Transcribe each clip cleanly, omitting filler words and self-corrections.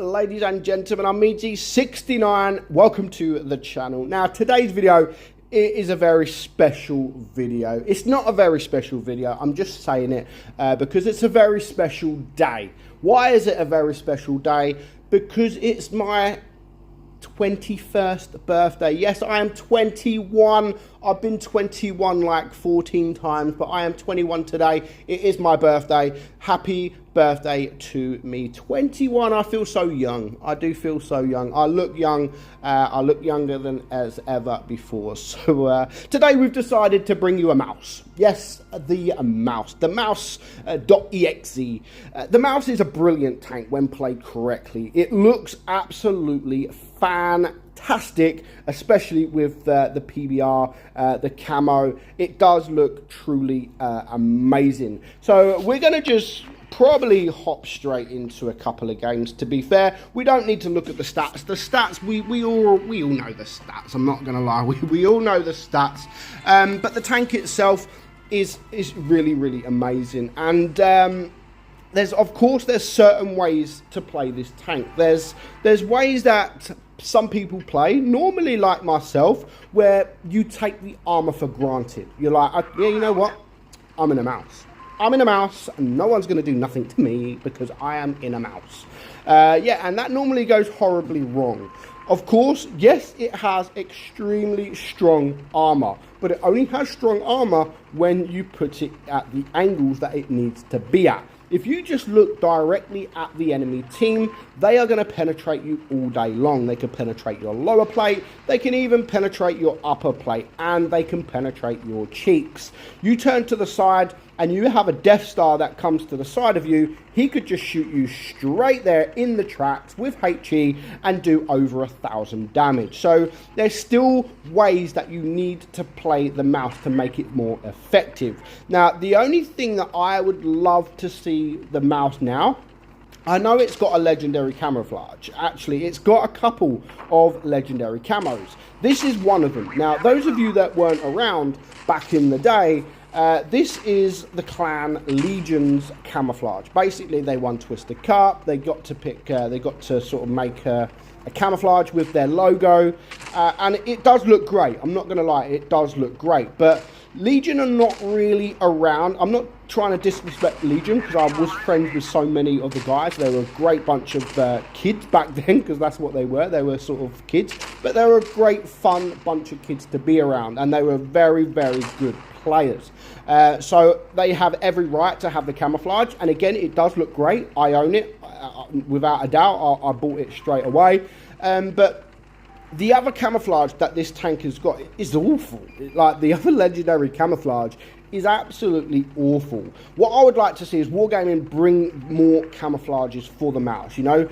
ladies and gentlemen, I'm meadsyreplays69. Welcome to the channel. Now, today's video is a very special video. It's not a very special video, I'm just saying it because it's a very special day. Why is it a very special day? Because it's my 21st birthday. Yes, I am 21. I've been 21 like 14 times, but I am 21 today. It is my birthday. Happy birthday to me. 21. I feel so young. I do feel so young. I look young. I look younger than as ever before. So today we've decided to bring you a mouse. Yes, the mouse. The Maus.Exe. The mouse is a brilliant tank when played correctly. It looks absolutely fantastic, especially with the PBR, the camo. It does look truly amazing. So we're going to just probably hop straight into a couple of games. To be fair, we don't need to look at the stats. The stats, we all know the stats. I'm not going to lie, we all know the stats. But the tank itself is really amazing. And there's certain ways to play this tank. There's ways that some people play, normally like myself, where you take the armor for granted. You're like, yeah, you know what? I'm in a mouse. I'm in a mouse, and no one's going to do nothing to me because I am in a mouse. Yeah, and that normally goes horribly wrong. Of course, yes, it has extremely strong armor, but it only has strong armor when you put it at the angles that it needs to be at. If you just look directly at the enemy team, they are going to penetrate you all day long. They can penetrate your lower plate, they can even penetrate your upper plate, and they can penetrate your cheeks. You turn to the side and you have a Death Star that comes to the side of you, he could just shoot you straight there in the tracks with HE and do over 1,000 damage. So there's still ways that you need to play the mouse to make it more effective. Now, the only thing that I would love to see the mouse now, I know it's got a legendary camouflage. Actually, it's got a couple of legendary camos. This is one of them. Now, those of you that weren't around back in the day, this is the clan Legion's camouflage. Basically, they won Twisted Cup. They got to pick. They got to sort of make a camouflage with their logo, and it does look great. I'm not going to lie, it does look great. But Legion are not really around. I'm not trying to disrespect Legion because I was friends with so many of the guys. They were a great bunch of kids back then, because that's what they were. They were sort of kids, but they were a great fun bunch of kids to be around, and they were very good players. So they have every right to have the camouflage, and again, it does look great. I own it without a doubt. I bought it straight away. But the other camouflage that this tank has got is awful. Like, the other legendary camouflage is absolutely awful. What I would like to see is Wargaming bring more camouflages for the mouse, you know,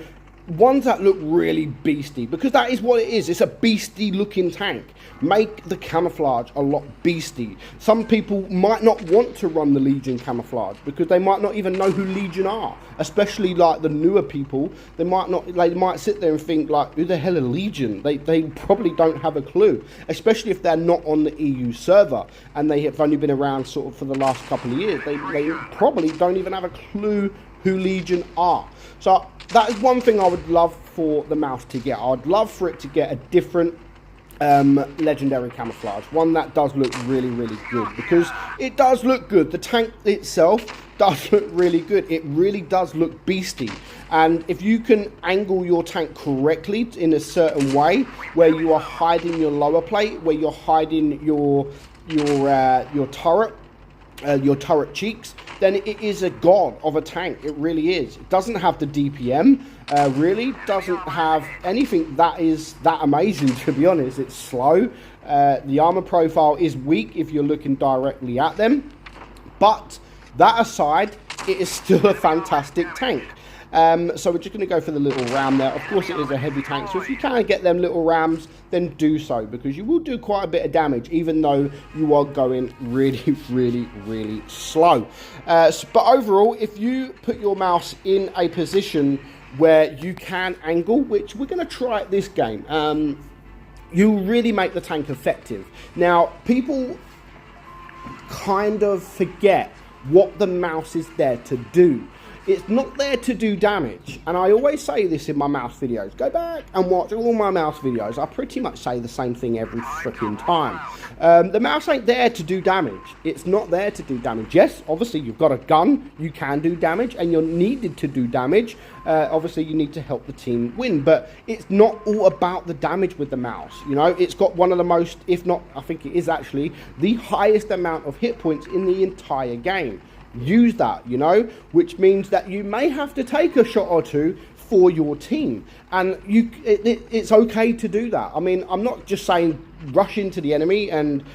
ones that look really beastie, because that is what it is. It's a beastie looking tank. Make the camouflage a lot beastie. Some people might not want to run the Legion camouflage because they might not even know who Legion are, especially like the newer people. They might sit there and think like, who the hell are Legion? They probably don't have a clue, especially if they're not on the EU server and they have only been around sort of for the last couple of years. They probably don't even have a clue who Legion are. So that is one thing I would love for the mouse to get. I would love for it to get a different legendary camouflage, one that does look really good, because it does look good. The tank itself does look really good. It really does look beastie, and if you can angle your tank correctly in a certain way, where you are hiding your lower plate, where you're hiding your turret, your turret cheeks, then it is a god of a tank. It really is. It doesn't have the DPM, really doesn't have anything that is that amazing, to be honest. It's slow. The armor profile is weak if you're looking directly at them, but that aside, it is still a fantastic tank. So we're just going to go for the little ram there. Of course, it is a heavy tank, so if you can get them little rams, then do so, because you will do quite a bit of damage, even though you are going really slow. But overall, if you put your mouse in a position where you can angle, which we're going to try at this game, you really make the tank effective. Now, people kind of forget what the mouse is there to do. It's not there to do damage. And I always say this in my mouse videos. Go back and watch all my mouse videos. I pretty much say the same thing every freaking time. The mouse ain't there to do damage. It's not there to do damage. Yes, obviously you've got a gun, you can do damage, and you're needed to do damage. Obviously you need to help the team win, but it's not all about the damage with the mouse. You know, it's got one of the most, if not, I think it is actually the highest amount of hit points in the entire game. Use that, you know, which means that you may have to take a shot or two for your team, and it's okay to do that. I mean, I'm not just saying rush into the enemy and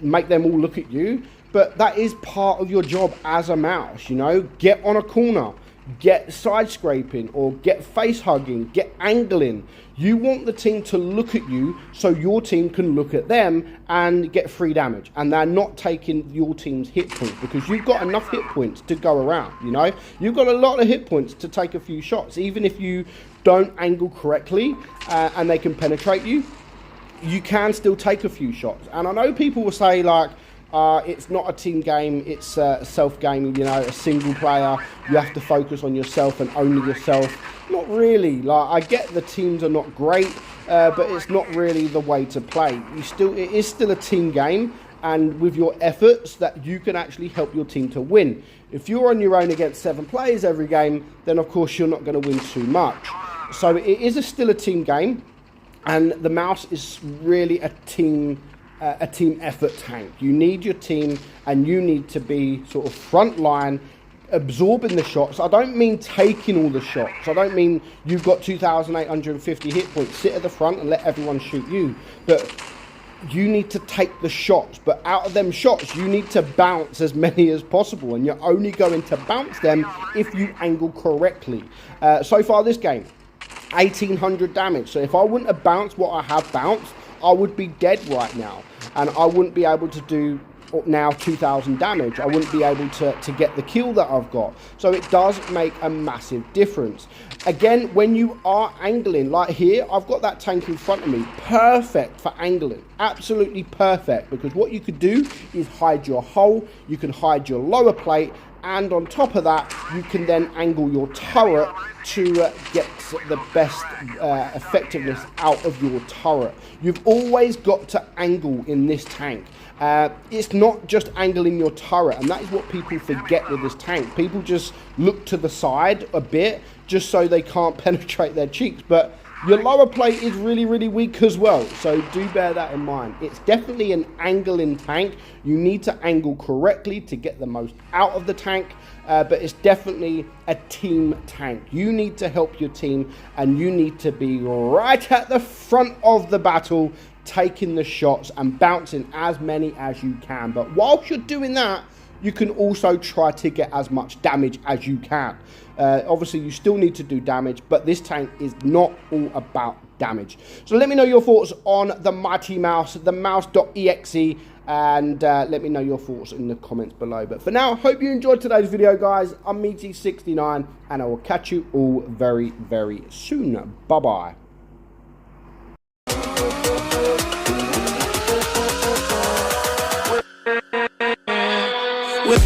make them all look at you, but that is part of your job as a mouse. You know, get on a corner, get side scraping, or get face hugging, get angling. You want the team to look at you so your team can look at them and get free damage, and they're not taking your team's hit points, because you've got enough hit points to go around. You know, you've got a lot of hit points to take a few shots. Even if you don't angle correctly and they can penetrate you, you can still take a few shots. And I know people will say, like, it's not a team game, it's a self game, you know, a single player, you have to focus on yourself and only yourself. Not really. Like, I get the teams are not great, but it's not really the way to play. It is still a team game, and with your efforts that you can actually help your team to win. If you're on your own against 7 players every game, then of course you're not going to win too much. So it is still a team game, and the mouse is really a team effort tank. You need your team, and you need to be sort of front line, absorbing the shots. I don't mean taking all the shots. I don't mean you've got 2,850 hit points, sit at the front and let everyone shoot you. But you need to take the shots. But out of them shots, you need to bounce as many as possible, and you're only going to bounce them if you angle correctly. So far this game, 1,800 damage. So if I wouldn't have bounced what I have bounced, I would be dead right now, and I wouldn't be able to do now 2,000 damage. I wouldn't be able to get the kill that I've got. So it does make a massive difference. Again, when you are angling, like here, I've got that tank in front of me, perfect for angling, absolutely perfect, because what you could do is hide your hull, you can hide your lower plate, and on top of that, you can then angle your turret to get the best effectiveness out of your turret. You've always got to angle in this tank. It's not just angling your turret, and that is what people forget with this tank. People just look to the side a bit just so they can't penetrate their cheeks, but your lower plate is really, really weak as well, so do bear that in mind. It's definitely an angling tank. You need to angle correctly to get the most out of the tank, but it's definitely a team tank. You need to help your team, and you need to be right at the front of the battle, taking the shots and bouncing as many as you can. But whilst you're doing that, you can also try to get as much damage as you can. Obviously, you still need to do damage, but this tank is not all about damage. So let me know your thoughts on the mighty mouse, the Maus.Exe, and let me know your thoughts in the comments below. But for now, hope you enjoyed today's video, guys. I'm meadsy69, and I will catch you all very, very soon. Bye-bye. With